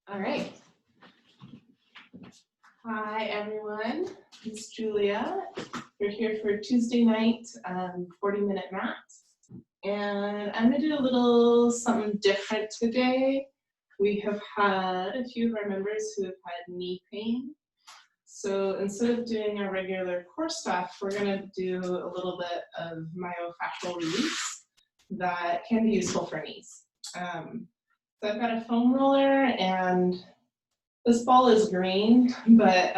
All right. Hi, everyone. It's Julia. We're here for Tuesday night 40-minute mat. And I'm going to do a little something different today. We have had a few of our members who have had knee pain. So instead of doing our regular core stuff, we're going to do a little bit of myofascial release that can be useful for knees. So I've got a foam roller, and this ball is green, but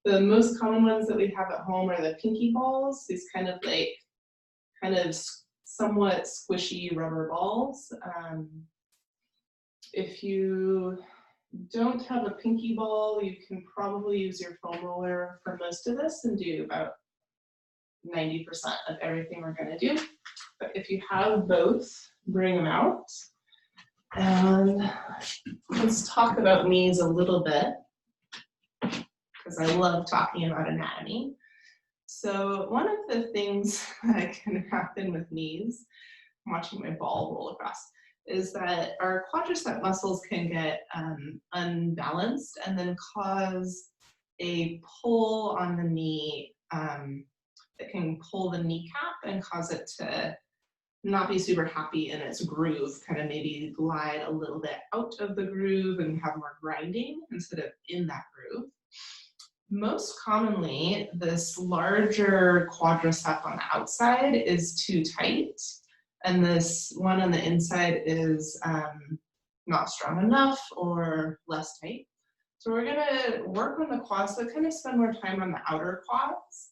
the most common ones that we have at home are the pinky balls, these kind of somewhat squishy rubber balls. If you don't have a pinky ball, you can probably use your foam roller for most of this and do about 90% of everything we're going to do. But if you have both, bring them out. And let's talk about knees a little bit, because I love talking about anatomy. So one of the things that can happen with knees, I'm watching my ball roll across, is that our quadricep muscles can get unbalanced and then cause a pull on the knee that can pull the kneecap and cause it to not be super happy in its groove, kind of maybe glide a little bit out of the groove and have more grinding instead of in that groove. Most commonly, this larger quadricep on the outside is too tight, and this one on the inside is not strong enough or less tight. So we're gonna work on the quads, so kind of spend more time on the outer quads.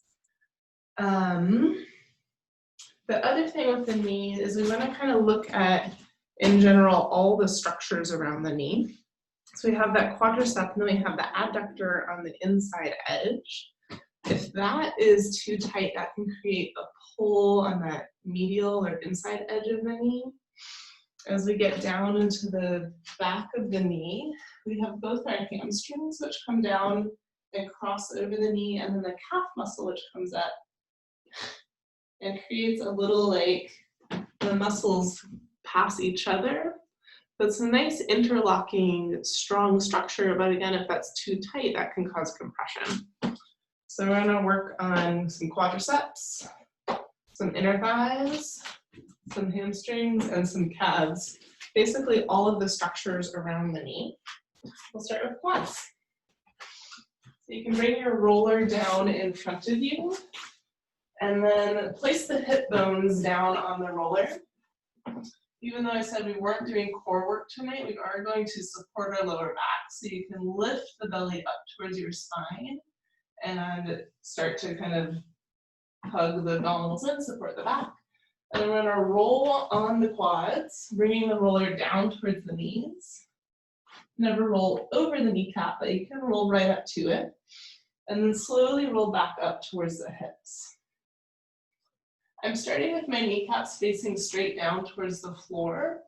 The other thing with the knee is we want to kind of look at, in general, all the structures around the knee. So we have that quadricep, and then we have the adductor on the inside edge. If that is too tight, that can create a pull on that medial or inside edge of the knee. As we get down into the back of the knee, we have both our hamstrings, which come down and cross over the knee, and then the calf muscle, which comes up and creates a little, like, the muscles pass each other. So it's a nice interlocking, strong structure, but again, if that's too tight, that can cause compression. So we're gonna work on some quadriceps, some inner thighs, some hamstrings, and some calves. Basically all of the structures around the knee. We'll start with quads. So you can bring your roller down in front of you, and then place the hip bones down on the roller. Even though I said we weren't doing core work tonight, we are going to support our lower back. So you can lift the belly up towards your spine and start to kind of hug the abdominals in, support the back. And then we're gonna roll on the quads, bringing the roller down towards the knees. Never roll over the kneecap, but you can roll right up to it. And then slowly roll back up towards the hips. I'm starting with my kneecaps facing straight down towards the floor,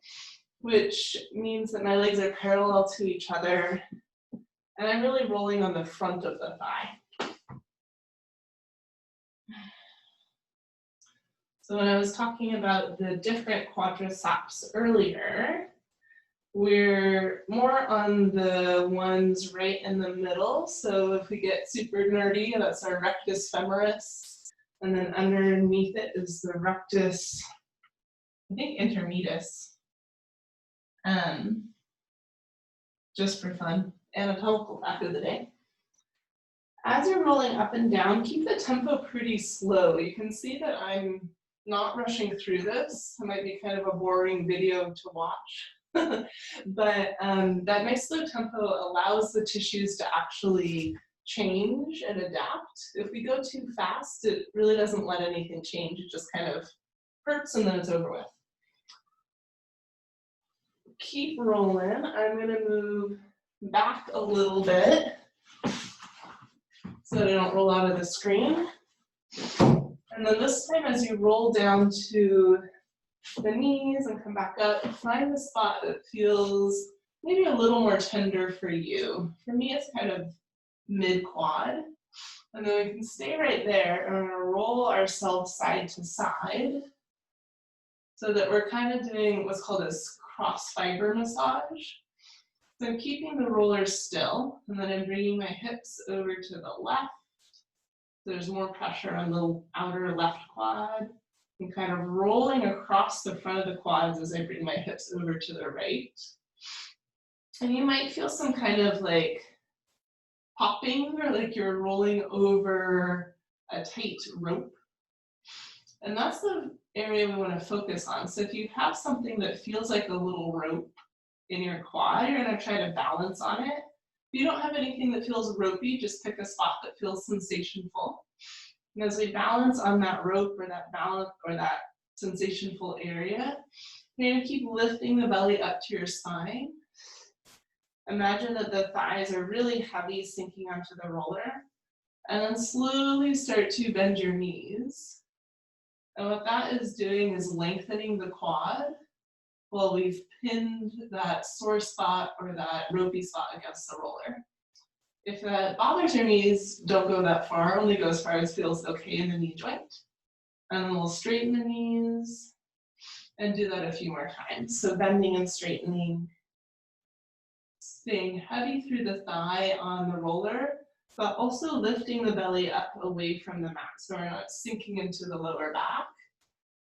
which means that my legs are parallel to each other, and I'm really rolling on the front of the thigh. So when I was talking about the different quadriceps earlier, we're more on the ones right in the middle. So if we get super nerdy, that's our rectus femoris. And then underneath it is the rectus, I think, intermedius. Just for fun, anatomical fact of the day. As you're rolling up and down, keep the tempo pretty slow. You can see that I'm not rushing through this. It might be kind of a boring video to watch. But that nice slow tempo allows the tissues to actually change and adapt. If we go too fast, it really doesn't let anything change. It just kind of hurts and then it's over with. Keep rolling. I'm going to move back a little bit so that I don't roll out of the screen. And then this time, as you roll down to the knees and come back up, find the spot that feels maybe a little more tender for you. For me, it's kind of mid-quad. And then we can stay right there, and we're gonna roll ourselves side to side so that we're kind of doing what's called a cross fiber massage. So I'm keeping the roller still, and then I'm bringing my hips over to the left. There's more pressure on the outer left quad, and kind of rolling across the front of the quads as I bring my hips over to the right. And you might feel some kind of like popping, or like you're rolling over a tight rope. And that's the area we want to focus on. So if you have something that feels like a little rope in your quad, you're going to try to balance on it. If you don't have anything that feels ropey, just pick a spot that feels sensationful. And as we balance on that rope or that balance or that sensationful area, you're going to keep lifting the belly up to your spine. Imagine that the thighs are really heavy, sinking onto the roller, and then slowly start to bend your knees. And what that is doing is lengthening the quad while we've pinned that sore spot or that ropey spot against the roller. If that bothers your knees, don't go that far, only go as far as feels okay in the knee joint. And then we'll straighten the knees and do that a few more times. So bending and straightening, staying heavy through the thigh on the roller, but also lifting the belly up away from the mat so we're not sinking into the lower back.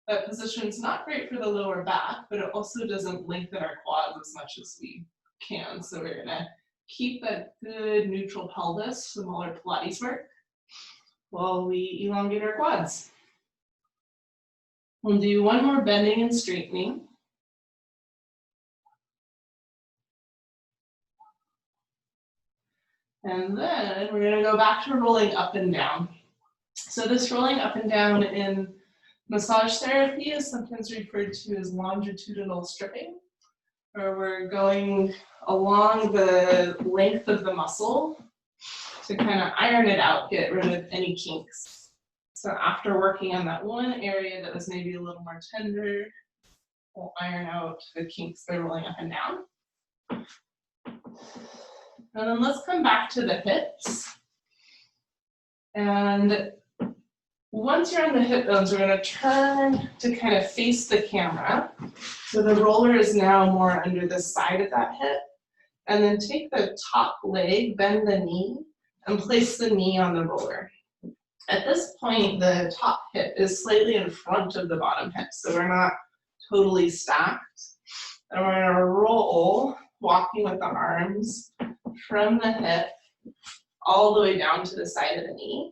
That position's not great for the lower back, but it also doesn't lengthen our quads as much as we can. So we're gonna keep that good neutral pelvis, smaller Pilates work, while we elongate our quads. We'll do one more bending and straightening. And then we're gonna go back to rolling up and down. So this rolling up and down in massage therapy is sometimes referred to as longitudinal stripping, where we're going along the length of the muscle to kind of iron it out, get rid of any kinks. So after working on that one area that was maybe a little more tender, we'll iron out the kinks by rolling up and down. And then let's come back to the hips. And once you're on the hip bones, we're going to turn to kind of face the camera. So the roller is now more under the side of that hip. And then take the top leg, bend the knee, and place the knee on the roller. At this point, the top hip is slightly in front of the bottom hip, so we're not totally stacked. And we're going to roll, walking with the arms from the hip all the way down to the side of the knee.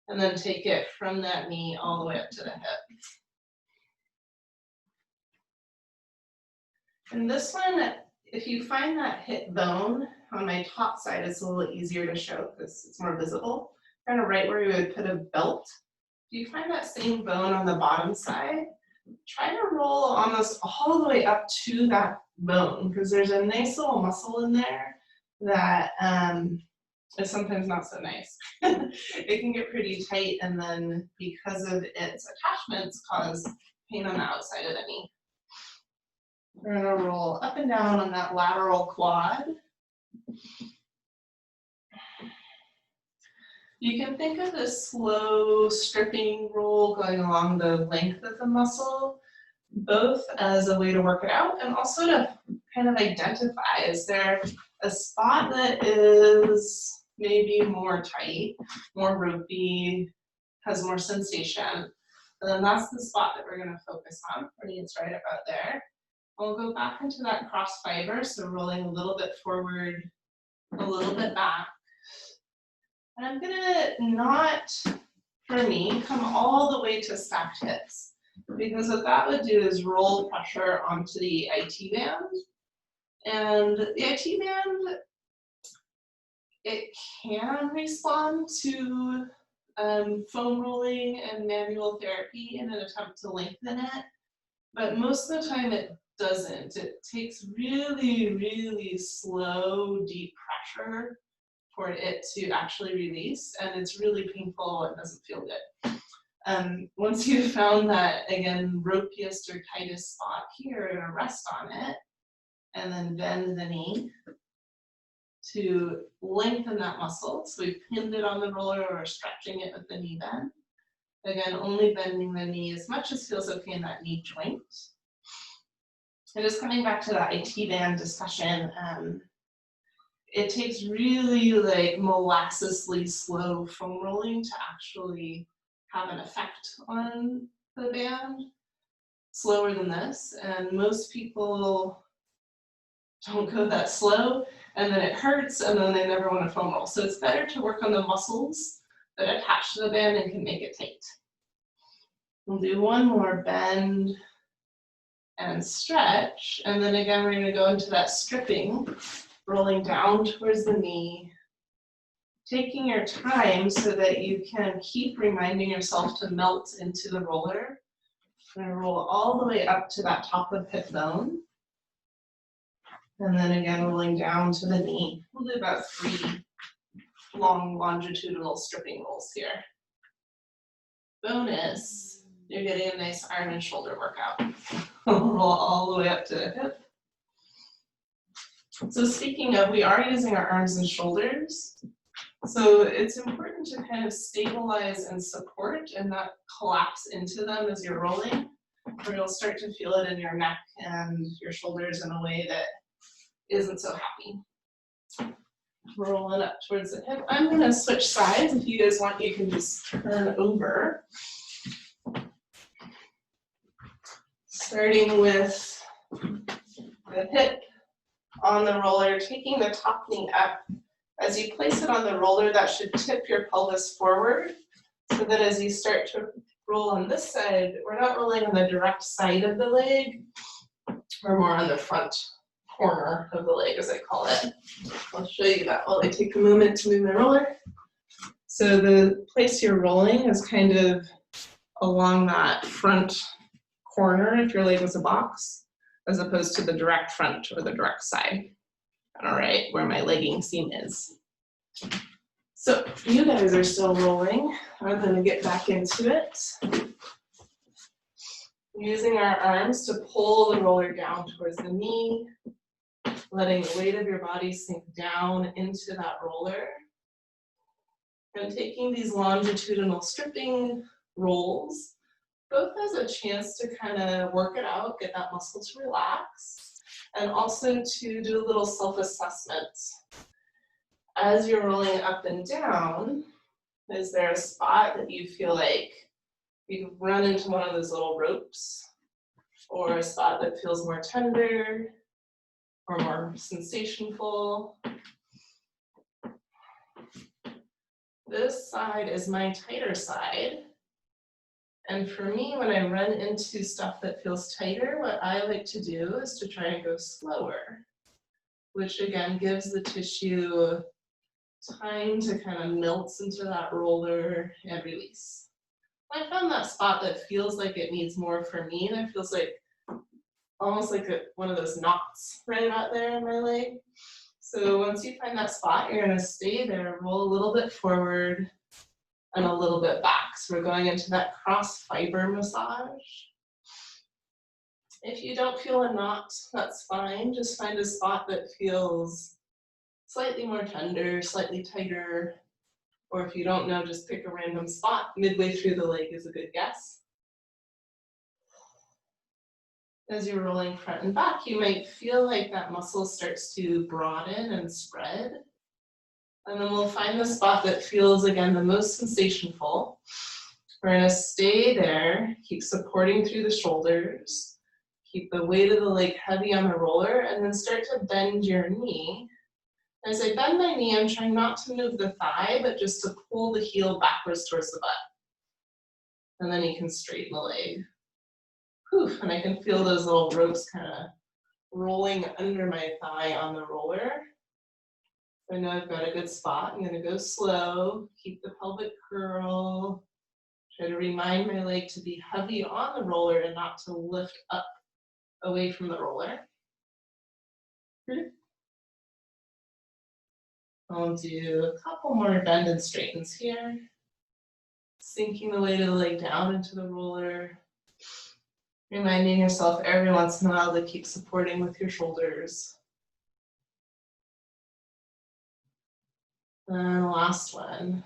And then take it from that knee all the way up to the hip. And this one, if you find that hip bone on my top side, it's a little easier to show because it's more visible. Kind of right where you would put a belt. If you find that same bone on the bottom side, try to roll almost all the way up to that bone because there's a nice little muscle in there that is sometimes not so nice. It can get pretty tight, and then because of its attachments, cause pain on the outside of the knee. We're going to roll up and down on that lateral quad. You can think of this slow stripping roll going along the length of the muscle, both as a way to work it out and also to kind of identify, is there a spot that is maybe more tight, more ropey, has more sensation, and then that's the spot that we're going to focus on. For me, it's right about there. We'll go back into that cross fiber, so rolling a little bit forward, a little bit back. And I'm going to not, for me, come all the way to stacked hips, because what that would do is roll pressure onto the IT band. And the IT band, it can respond to foam rolling and manual therapy in an attempt to lengthen it, but most of the time it doesn't. It takes really, really slow, deep pressure for it to actually release, and it's really painful and doesn't feel good. Once you've found that, again, ropiest or tightest spot here, you're gonna rest on it, and then bend the knee to lengthen that muscle. So we've pinned it on the roller or stretching it with the knee bend. Again, only bending the knee as much as feels okay in that knee joint. And just coming back to that IT band discussion, it takes really like molassesly slow foam rolling to actually have an effect on the band, slower than this. And most people don't go that slow, and then it hurts, and then they never want to foam roll. So it's better to work on the muscles that attach to the band and can make it tight. We'll do one more bend and stretch, and then again we're going to go into that stripping, rolling down towards the knee, taking your time so that you can keep reminding yourself to melt into the roller. I'm going to roll all the way up to that top of hip bone, and then again rolling down to the knee. We'll do about 3 long longitudinal stripping rolls here. Bonus, you're getting a nice arm and shoulder workout. Roll all the way up to the hip. So speaking of, we are using our arms and shoulders. So it's important to kind of stabilize and support and not collapse into them as you're rolling, or you'll start to feel it in your neck and your shoulders in a way that isn't so happy. Rolling up towards the hip. I'm going to switch sides. If you guys want, you can just turn over. Starting with the hip on the roller, taking the top knee up. As you place it on the roller, that should tip your pelvis forward, so that as you start to roll on this side, we're not rolling on the direct side of the leg, we're more on the front corner of the leg, as I call it. I'll show you that while I take a moment to move my roller. So the place you're rolling is kind of along that front corner if your leg was a box, as opposed to the direct front or the direct side. All right, where my legging seam is. So you guys are still rolling. I'm going to get back into it. Using our arms to pull the roller down towards the knee, letting the weight of your body sink down into that roller. And taking these longitudinal stripping rolls, both as a chance to kind of work it out, get that muscle to relax, and also to do a little self-assessment. As you're rolling up and down, is there a spot that you feel like you've run into one of those little ropes, or a spot that feels more tender or more sensationful? This side is my tighter side. And for me, when I run into stuff that feels tighter, what I like to do is to try and go slower, which again gives the tissue time to kind of melt into that roller and release. I found that spot that feels like it needs more for me, that feels like almost like one of those knots right about there in my leg. So once you find that spot, you're going to stay there, roll a little bit forward and a little bit back. So we're going into that cross fiber massage. If you don't feel a knot, that's fine. Just find a spot that feels slightly more tender, slightly tighter, or if you don't know, just pick a random spot. Midway through the leg is a good guess. As you're rolling front and back, you might feel like that muscle starts to broaden and spread. And then we'll find the spot that feels, again, the most sensationful. We're going to stay there, keep supporting through the shoulders, keep the weight of the leg heavy on the roller, and then start to bend your knee. As I bend my knee, I'm trying not to move the thigh, but just to pull the heel backwards towards the butt. And then you can straighten the leg. Poof, and I can feel those little ropes kind of rolling under my thigh on the roller. I know I've got a good spot. I'm going to go slow, keep the pelvic curl, try to remind my leg to be heavy on the roller and not to lift up away from the roller. I'll do a couple more bend and straightens here. Sinking the weight of the leg down into the roller. Reminding yourself every once in a while to keep supporting with your shoulders. And the last one.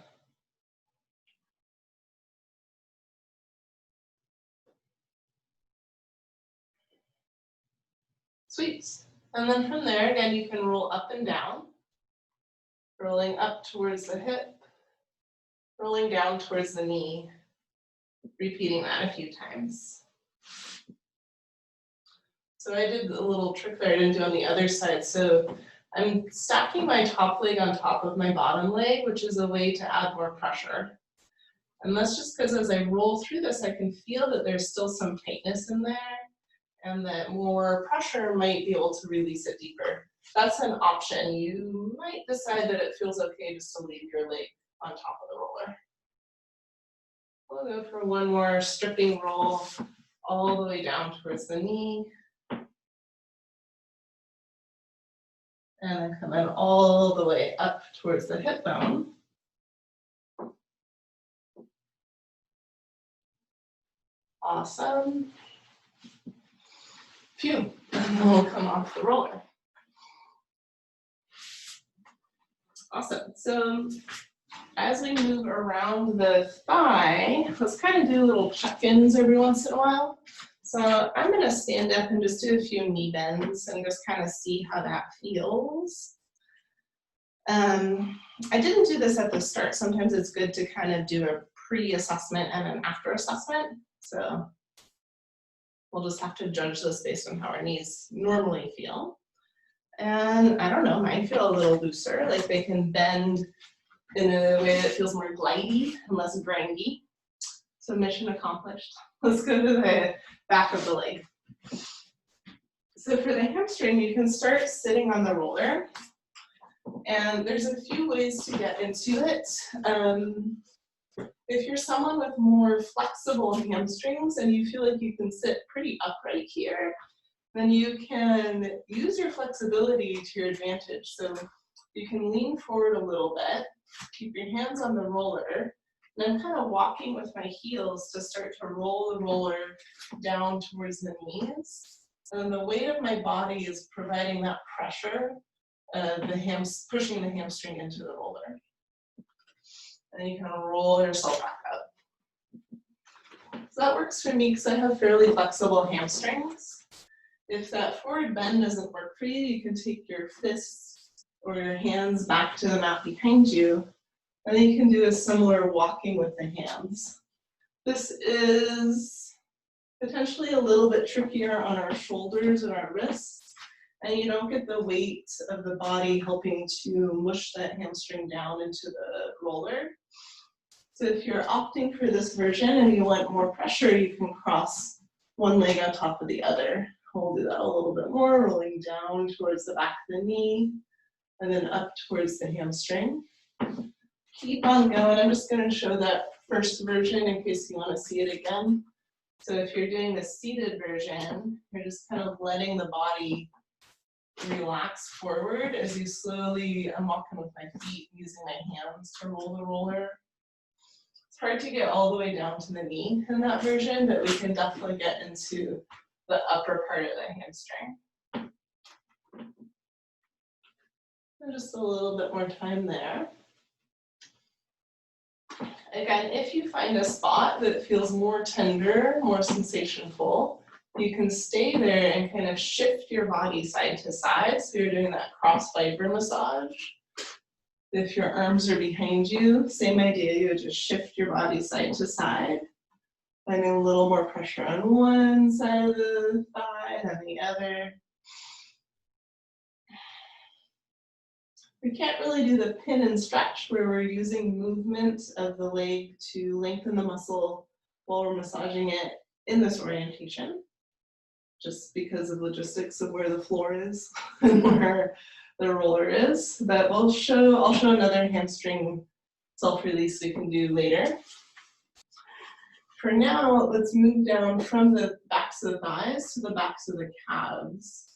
Sweet. And then from there, again, you can roll up and down, rolling up towards the hip, rolling down towards the knee, repeating that a few times. So I did a little trick there I didn't do on the other side. So I'm stacking my top leg on top of my bottom leg, which is a way to add more pressure. And that's just because as I roll through this, I can feel that there's still some tightness in there and that more pressure might be able to release it deeper. That's an option. You might decide that it feels okay just to leave your leg on top of the roller. We'll go for one more stripping roll all the way down towards the knee. And then come in all the way up towards the hip bone. Awesome. Phew. And then we'll come off the roller. Awesome. So as we move around the thigh, let's kind of do little check-ins every once in a while. So I'm going to stand up and just do a few knee bends and just kind of see how that feels. I didn't do this at the start. Sometimes it's good to kind of do a pre-assessment and an after assessment. So we'll just have to judge this based on how our knees normally feel. And I don't know, mine feel a little looser, like they can bend in a way that feels more glidey and less grindy. So mission accomplished. Let's go to the back of the leg. So for the hamstring, you can start sitting on the roller. And there's a few ways to get into it. If you're someone with more flexible hamstrings and you feel like you can sit pretty upright here, then you can use your flexibility to your advantage. So you can lean forward a little bit, keep your hands on the roller, and I'm kind of walking with my heels to start to roll the roller down towards the knees. And the weight of my body is providing that pressure, pushing the hamstring into the roller. And you kind of roll yourself back up. So that works for me because I have fairly flexible hamstrings. If that forward bend doesn't work for you, you can take your fists or your hands back to the mat behind you, and then you can do a similar walking with the hands. This is potentially a little bit trickier on our shoulders and our wrists, and you don't get the weight of the body helping to mush that hamstring down into the roller. So if you're opting for this version and you want more pressure, you can cross one leg on top of the other. We'll do that a little bit more, rolling down towards the back of the knee, and then up towards the hamstring. Keep on going. I'm just going to show that first version in case you want to see it again. So if you're doing the seated version, you're just kind of letting the body relax forward as you slowly, I'm walking with my feet, using my hands to roll the roller. It's hard to get all the way down to the knee in that version, but we can definitely get into the upper part of the hamstring. And just a little bit more time there. Again, if you find a spot that feels more tender, more sensation-full, you can stay there and kind of shift your body side to side. So you're doing that cross fiber massage. If your arms are behind you, same idea, you would just shift your body side to side. Finding a little more pressure on one side of the thigh than the other. We can't really do the pin and stretch where we're using movement of the leg to lengthen the muscle while we're massaging it in this orientation, just because of logistics of where the floor is and where the roller is. But I'll show another hamstring self-release we can do later. For now, let's move down from the backs of the thighs to the backs of the calves.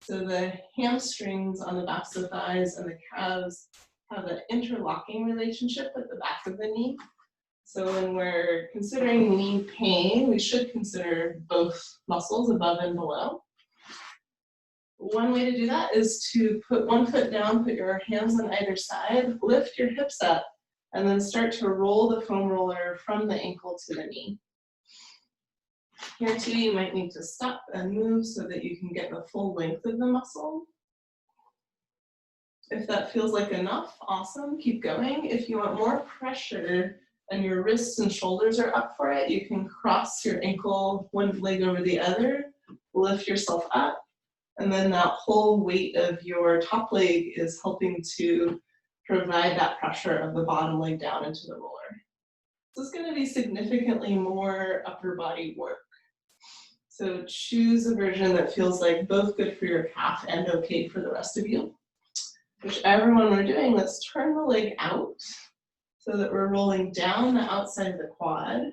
So the hamstrings on the backs of the thighs and the calves have an interlocking relationship at the back of the knee. So when we're considering knee pain, we should consider both muscles above and below. One way to do that is to put one foot down, put your hands on either side, lift your hips up, and then start to roll the foam roller from the ankle to the knee. Here too, you might need to stop and move so that you can get the full length of the muscle. If that feels like enough, awesome, keep going. If you want more pressure and your wrists and shoulders are up for it, you can cross your ankle, one leg over the other, lift yourself up, and then that whole weight of your top leg is helping to provide that pressure of the bottom leg down into the roller. This is going to be significantly more upper body work. So choose a version that feels like both good for your calf and okay for the rest of you. Whichever one we're doing, let's turn the leg out so that we're rolling down the outside of the quad,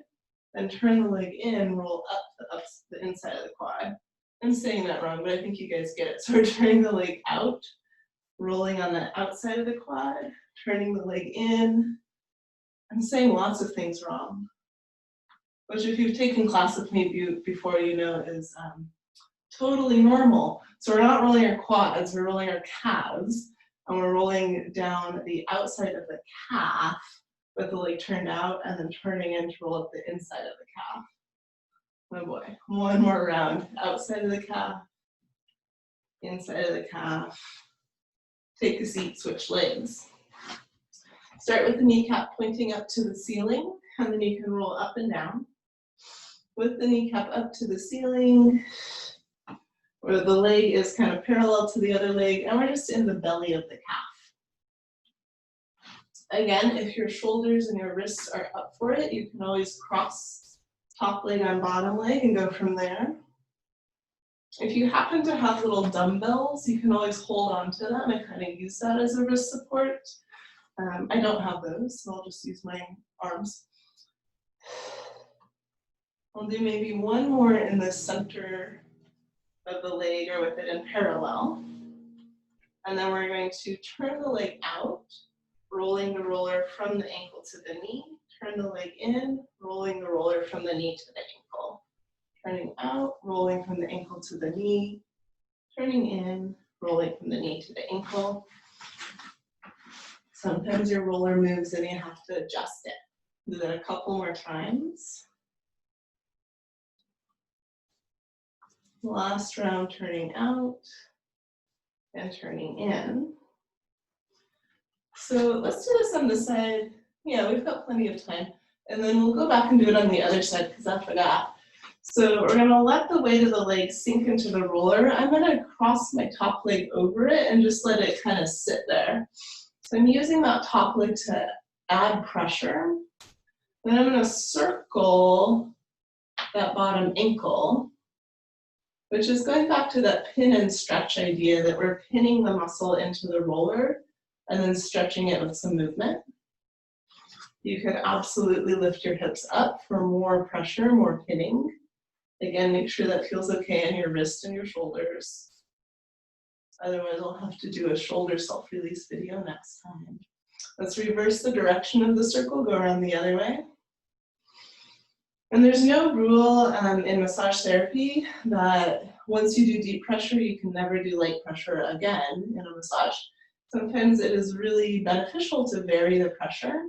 and turn the leg in, roll up the inside of the quad. I'm saying that wrong, but I think you guys get it. So we're turning the leg out, rolling on the outside of the quad, turning the leg in. I'm saying lots of things wrong, which if you've taken class with me before, you know is totally normal. So we're not rolling our quads, we're rolling our calves, and we're rolling down the outside of the calf with the leg turned out, and then turning in to roll up the inside of the calf. Oh boy, one more round. Outside of the calf, inside of the calf. Take a seat, switch legs. Start with the kneecap pointing up to the ceiling, and then you can roll up and down. With the kneecap up to the ceiling, where the leg is kind of parallel to the other leg, and we're just in the belly of the calf. Again, if your shoulders and your wrists are up for it, you can always cross top leg on bottom leg and go from there. If you happen to have little dumbbells, you can always hold on to them and kind of use that as a wrist support. I don't have those, so I'll just use my arms. I'll do maybe one more in the center of the leg or with it in parallel. And then we're going to turn the leg out, rolling the roller from the ankle to the knee, turn the leg in, rolling the roller from the knee to the ankle. Turning out, rolling from the ankle to the knee, turning in, rolling from the knee to the ankle. Sometimes your roller moves and you have to adjust it. Do that a couple more times. Last round, turning out and turning in. So let's do this on this side. Yeah, we've got plenty of time. And then we'll go back and do it on the other side because I forgot. So we're going to let the weight of the leg sink into the roller. I'm going to cross my top leg over it and just let it kind of sit there. So I'm using that top leg to add pressure. Then I'm going to circle that bottom ankle, which is going back to that pin and stretch idea that we're pinning the muscle into the roller and then stretching it with some movement. You could absolutely lift your hips up for more pressure, more pinning. Again, make sure that feels okay in your wrist and your shoulders. Otherwise, I'll have to do a shoulder self-release video next time. Let's reverse the direction of the circle, go around the other way. And there's no rule in massage therapy that once you do deep pressure, you can never do light pressure again in a massage. Sometimes it is really beneficial to vary the pressure.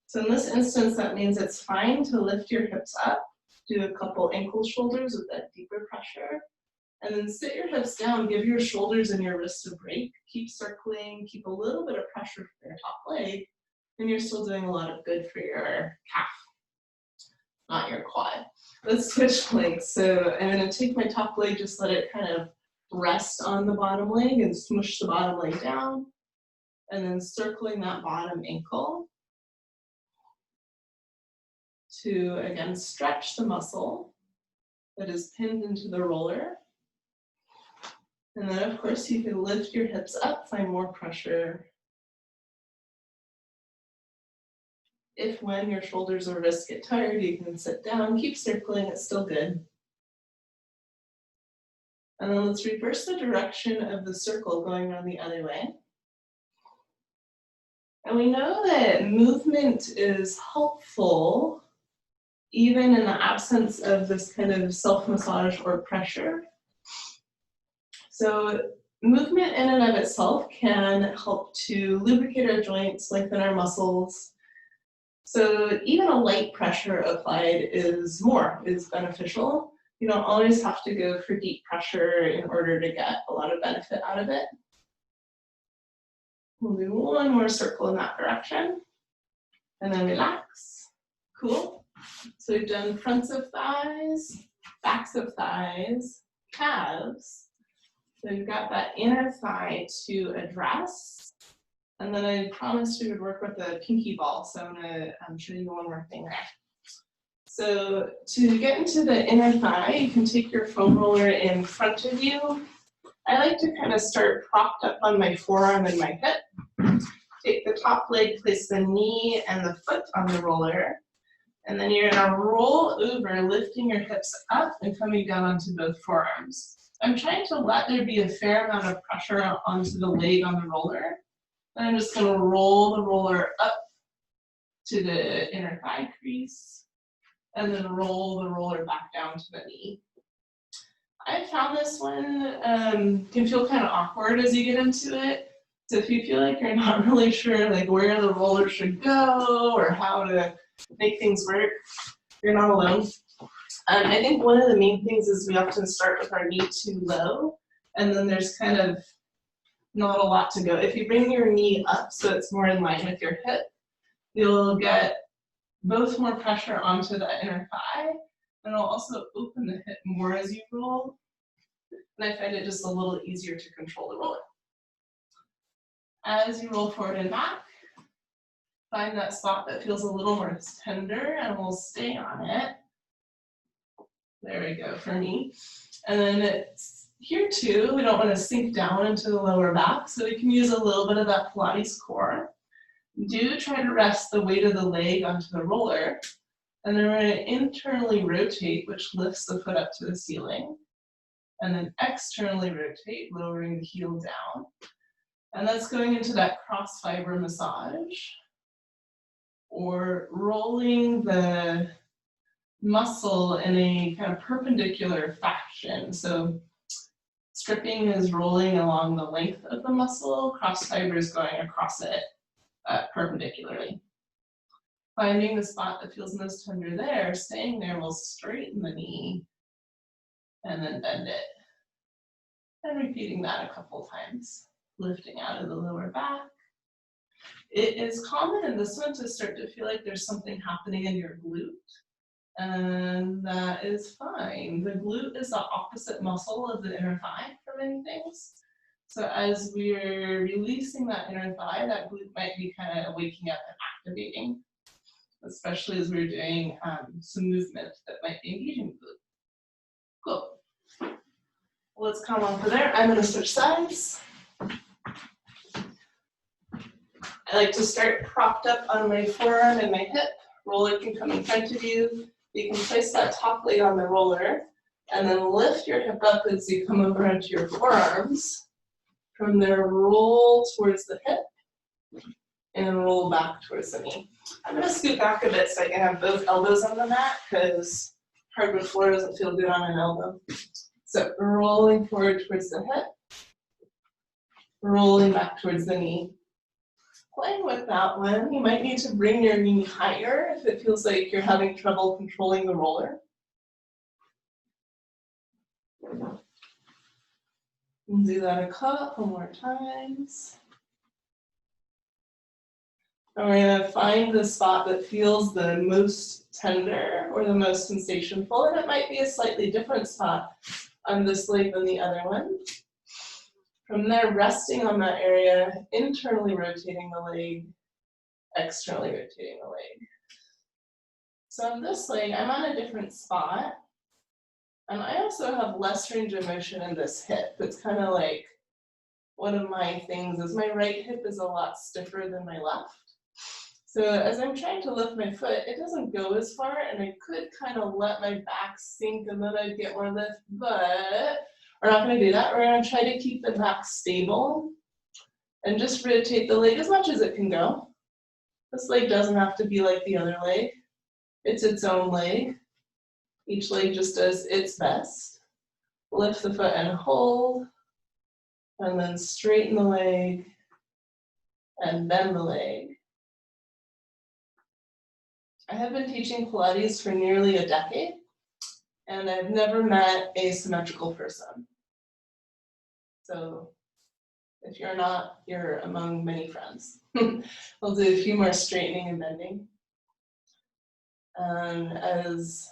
So in this instance, that means it's fine to lift your hips up, do a couple ankle shoulders with that deeper pressure, and then sit your hips down, give your shoulders and your wrists a break, keep circling, keep a little bit of pressure for your top leg, and you're still doing a lot of good for your calf, not your quad. Let's switch legs. So I'm going to take my top leg, just let it kind of rest on the bottom leg and smush the bottom leg down, and then circling that bottom ankle to, again, stretch the muscle that is pinned into the roller. And then, of course, you can lift your hips up, find more pressure. If when your shoulders or wrists get tired, you can sit down, keep circling, it's still good. And then let's reverse the direction of the circle going around the other way. And we know that movement is helpful even in the absence of this kind of self-massage or pressure. So movement in and of itself can help to lubricate our joints, lengthen our muscles. So even a light pressure applied is beneficial. You don't always have to go for deep pressure in order to get a lot of benefit out of it. We'll do one more circle in that direction, and then relax. Cool. So we've done fronts of thighs, backs of thighs, calves. So we've got that inner thigh to address. And then I promised we would work with the pinky ball, so I'm going to show you one more thing there. So to get into the inner thigh, you can take your foam roller in front of you. I like to kind of start propped up on my forearm and my hip. Take the top leg, place the knee and the foot on the roller. And then you're going to roll over, lifting your hips up and coming down onto both forearms. I'm trying to let there be a fair amount of pressure onto the leg on the roller. And I'm just going to roll the roller up to the inner thigh crease and then roll the roller back down to the knee. I found this one can feel kind of awkward as you get into it. So if you feel like you're not really sure like where the roller should go or how to make things work, you're not alone. I think one of the main things is we often start with our knee too low, and then there's kind of not a lot to go. If you bring your knee up so it's more in line with your hip, you'll get both more pressure onto the inner thigh, and it'll also open the hip more as you roll. And I find it just a little easier to control the roller. As you roll forward and back, find that spot that feels a little more tender, and we'll stay on it. There we go for me. And then it's here too, we don't want to sink down into the lower back, so we can use a little bit of that Pilates core. Do try to rest the weight of the leg onto the roller, and then we're going to internally rotate, which lifts the foot up to the ceiling, and then externally rotate, lowering the heel down. And that's going into that cross fiber massage, or rolling the muscle in a kind of perpendicular fashion. So stripping is rolling along the length of the muscle, cross fiber is going across it perpendicularly. Finding the spot that feels most tender there, staying there, will straighten the knee and then bend it. And repeating that a couple times, lifting out of the lower back. It is common in this one to start to feel like there's something happening in your glute. And that is fine. The glute is the opposite muscle of the inner thigh for many things. So as we're releasing that inner thigh, that glute might be kind of waking up and activating, especially as we're doing some movement that might be engaging the glute. Cool. Let's come off of there. I'm going to switch sides. I like to start propped up on my forearm and my hip. Roller can come in front of you. You can place that top leg on the roller and then lift your hip up as you come over onto your forearms. From there, roll towards the hip and roll back towards the knee. I'm going to scoot back a bit so I can have both elbows on the mat because hardwood floor doesn't feel good on an elbow. So rolling forward towards the hip, rolling back towards the knee. Playing with that one, you might need to bring your knee higher if it feels like you're having trouble controlling the roller. And do that a couple more times. And we're going to find the spot that feels the most tender or the most sensation-full, and it might be a slightly different spot on this leg than the other one. From there, resting on that area, internally rotating the leg, externally rotating the leg. So on this leg, I'm on a different spot. And I also have less range of motion in this hip. It's kind of like one of my things is my right hip is a lot stiffer than my left. So as I'm trying to lift my foot, it doesn't go as far, and I could kind of let my back sink and then I'd get more lift, but we're not going to do that. We're going to try to keep the back stable and just rotate the leg as much as it can go. This leg doesn't have to be like the other leg. It's its own leg. Each leg just does its best. Lift the foot and hold, and then straighten the leg and bend the leg. I have been teaching Pilates for nearly a decade, and I've never met a symmetrical person. So if you're not, you're among many friends. We'll do a few more straightening and bending. As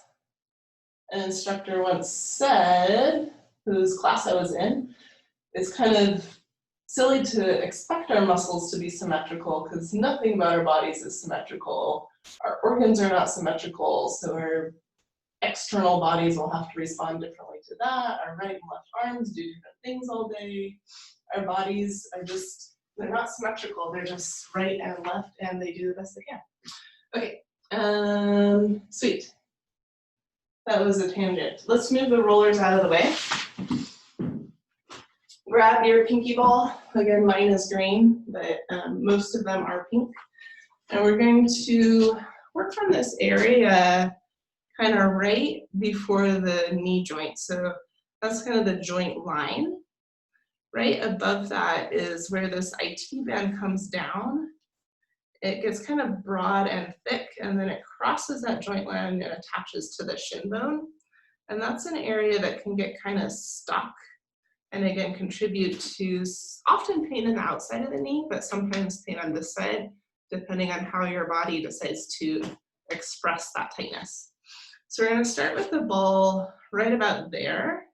an instructor once said, whose class I was in, it's kind of silly to expect our muscles to be symmetrical because nothing about our bodies is symmetrical. Our organs are not symmetrical, so our external bodies will have to respond differently to that. Our right and left arms do different things all day. Our bodies are just, they're not symmetrical, they're just right and left, and they do the best they can. Okay, sweet. That was a tangent. Let's move the rollers out of the way. Grab your pinky ball. Again, mine is green, but most of them are pink. And we're going to work from this area kind of right before the knee joint. So that's kind of the joint line. Right above that is where this IT band comes down. It gets kind of broad and thick, and then it crosses that joint line and attaches to the shin bone. And that's an area that can get kind of stuck and again contribute to often pain in the outside of the knee, but sometimes pain on this side, depending on how your body decides to express that tightness. So we're going to start with the ball right about there.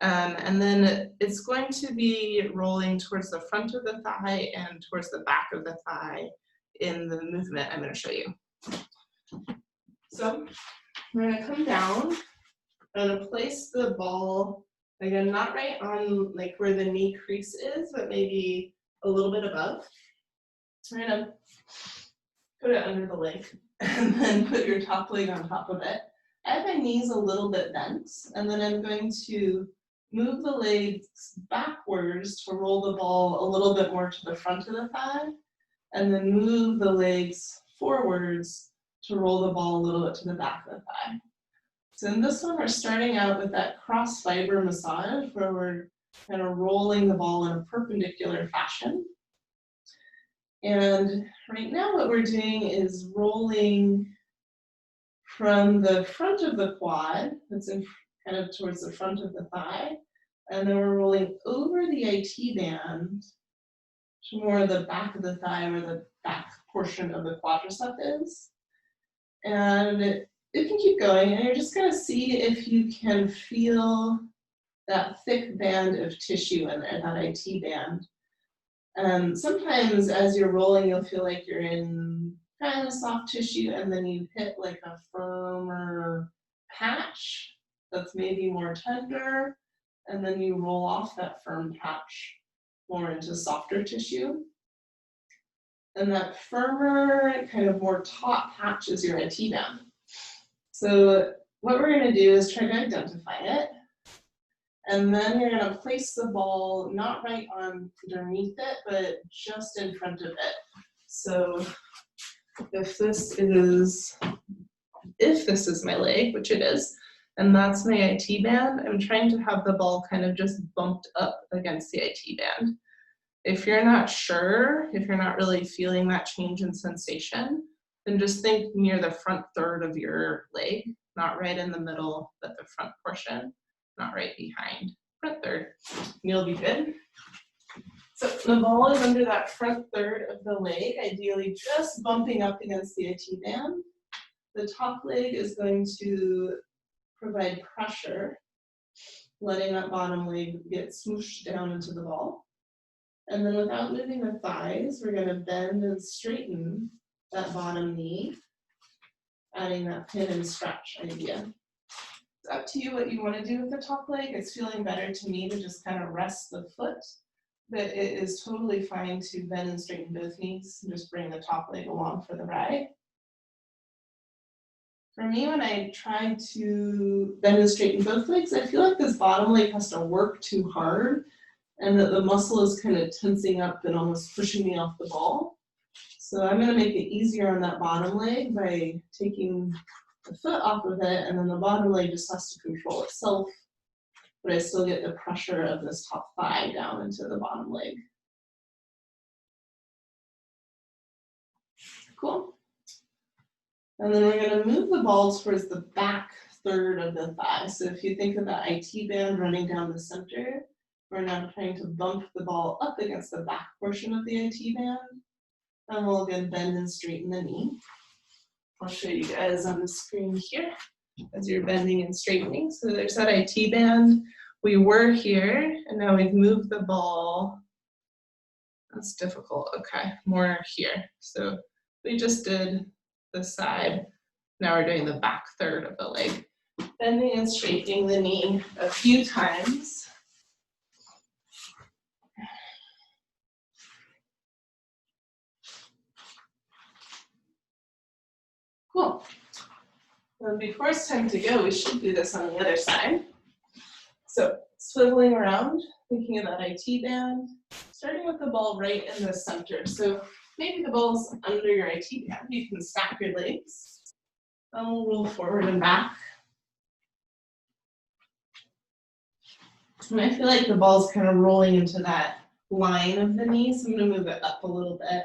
And then it's going to be rolling towards the front of the thigh and towards the back of the thigh in the movement I'm going to show you. So we're going to come down and place the ball, again, not right on like where the knee crease is, but maybe a little bit above. So we're going to put it under the leg and then put your top leg on top of it. I have my knees a little bit bent, and then I'm going to move the legs backwards to roll the ball a little bit more to the front of the thigh, and then move the legs forwards to roll the ball a little bit to the back of the thigh. So in this one, we're starting out with that cross fiber massage where we're kind of rolling the ball in a perpendicular fashion. And right now what we're doing is rolling from the front of the quad, that's in kind of towards the front of the thigh, and then we're rolling over the IT band to more of the back of the thigh where the back portion of the quadricep is. And it can keep going, and you're just going to see if you can feel that thick band of tissue in there, that IT band. Sometimes as you're rolling, you'll feel like you're in kind of soft tissue, and then you hit like a firmer patch that's maybe more tender, and then you roll off that firm patch more into softer tissue. And that firmer, kind of more taut patch is your IT band. So what we're going to do is try to identify it. And then you're going to place the ball not right underneath it, but just in front of it. So if this is my leg, which it is, and that's my IT band, I'm trying to have the ball kind of just bumped up against the IT band. If you're not sure, if you're not really feeling that change in sensation, then just think near the front third of your leg, not right in the middle, but the front portion, not right behind. Front third, you'll be good. So the ball is under that front third of the leg, ideally just bumping up against the IT band. The top leg is going to provide pressure, letting that bottom leg get smooshed down into the ball. And then without moving the thighs, we're going to bend and straighten that bottom knee, adding that pin and stretch idea. It's up to you what you want to do with the top leg. It's feeling better to me to just kind of rest the foot, but it is totally fine to bend and straighten both knees and just bring the top leg along for the ride. For me, when I try to bend and straighten both legs, I feel like this bottom leg has to work too hard and that the muscle is kind of tensing up and almost pushing me off the ball. So I'm going to make it easier on that bottom leg by taking the foot off of it, and then the bottom leg just has to control itself, but I still get the pressure of this top thigh down into the bottom leg. Cool. And then we're going to move the ball towards the back third of the thigh. So if you think of that IT band running down the center, we're now trying to bump the ball up against the back portion of the IT band. And we'll again bend and straighten the knee. I'll show you guys on the screen here as you're bending and straightening. So there's that IT band. We were here, and now we've moved the ball. That's difficult. Okay, more here. So we just did the side. Now we're doing the back third of the leg. Bending and straightening the knee a few times. Cool. And before it's time to go, we should do this on the other side. So swiveling around, thinking of that IT band, starting with the ball right in the center. So maybe the ball's under your IT band. You can stack your legs. And we'll roll forward and back. And I feel like the ball's kind of rolling into that line of the knee, so I'm going to move it up a little bit.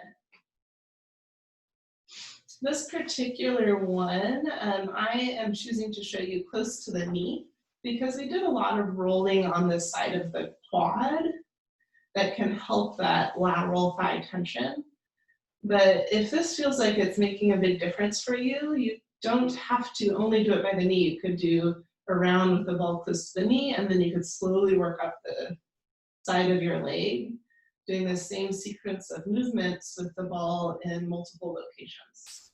This particular one, I am choosing to show you close to the knee because we did a lot of rolling on this side of the quad that can help that lateral thigh tension. But if this feels like it's making a big difference for you, you don't have to only do it by the knee. You could do a round with the ball close to the knee, and then you could slowly work up the side of your leg, doing the same sequence of movements with the ball in multiple locations.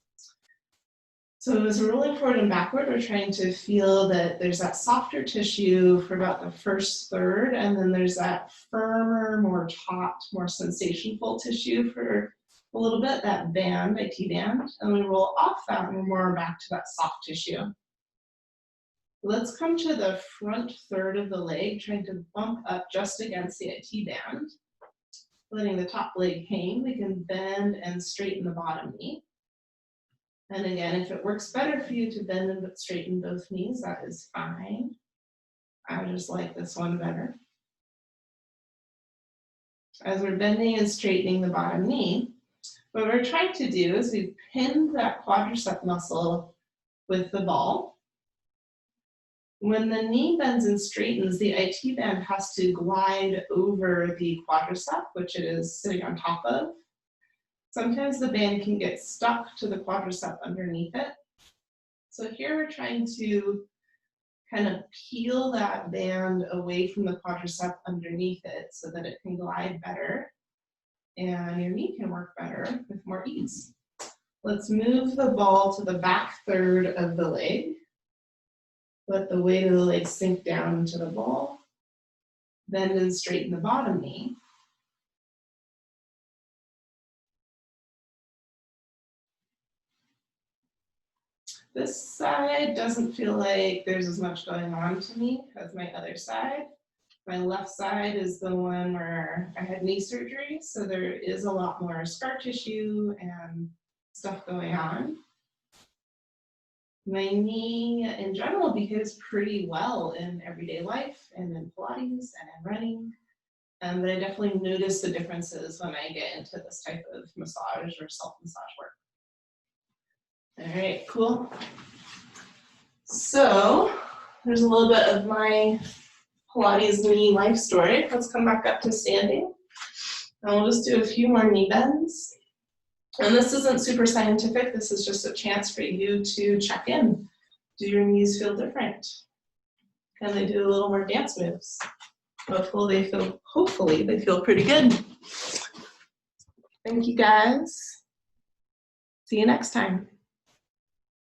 So as we're rolling forward and backward, we're trying to feel that there's that softer tissue for about the first third, and then there's that firmer, more taut, more sensation-full tissue for a little bit, that band, IT band, and we roll off that and we're more back to that soft tissue. Let's come to the front third of the leg, trying to bump up just against the IT band. Letting the top leg hang, we can bend and straighten the bottom knee. And again, if it works better for you to bend and straighten both knees, that is fine. I just like this one better. As we're bending and straightening the bottom knee, what we're trying to do is we pin that quadricep muscle with the ball. When the knee bends and straightens, the IT band has to glide over the quadricep, which it is sitting on top of. Sometimes the band can get stuck to the quadricep underneath it. So here we're trying to kind of peel that band away from the quadricep underneath it so that it can glide better and your knee can work better with more ease. Let's move the ball to the back third of the leg. Let the weight of the leg sink down into the ball. Bend and straighten the bottom knee. This side doesn't feel like there's as much going on to me as my other side. My left side is the one where I had knee surgery, so there is a lot more scar tissue and stuff going on. My knee in general behaves pretty well in everyday life and in Pilates and in running. But I definitely notice the differences when I get into this type of massage or self-massage work. All right, cool. So there's a little bit of my Pilates knee life story. Let's come back up to standing. And we'll just do a few more knee bends. And this isn't super scientific. This is just a chance for you to check in. Do your knees feel different? Can they do a little more dance moves? Hopefully they feel pretty good. Thank you guys. See you next time.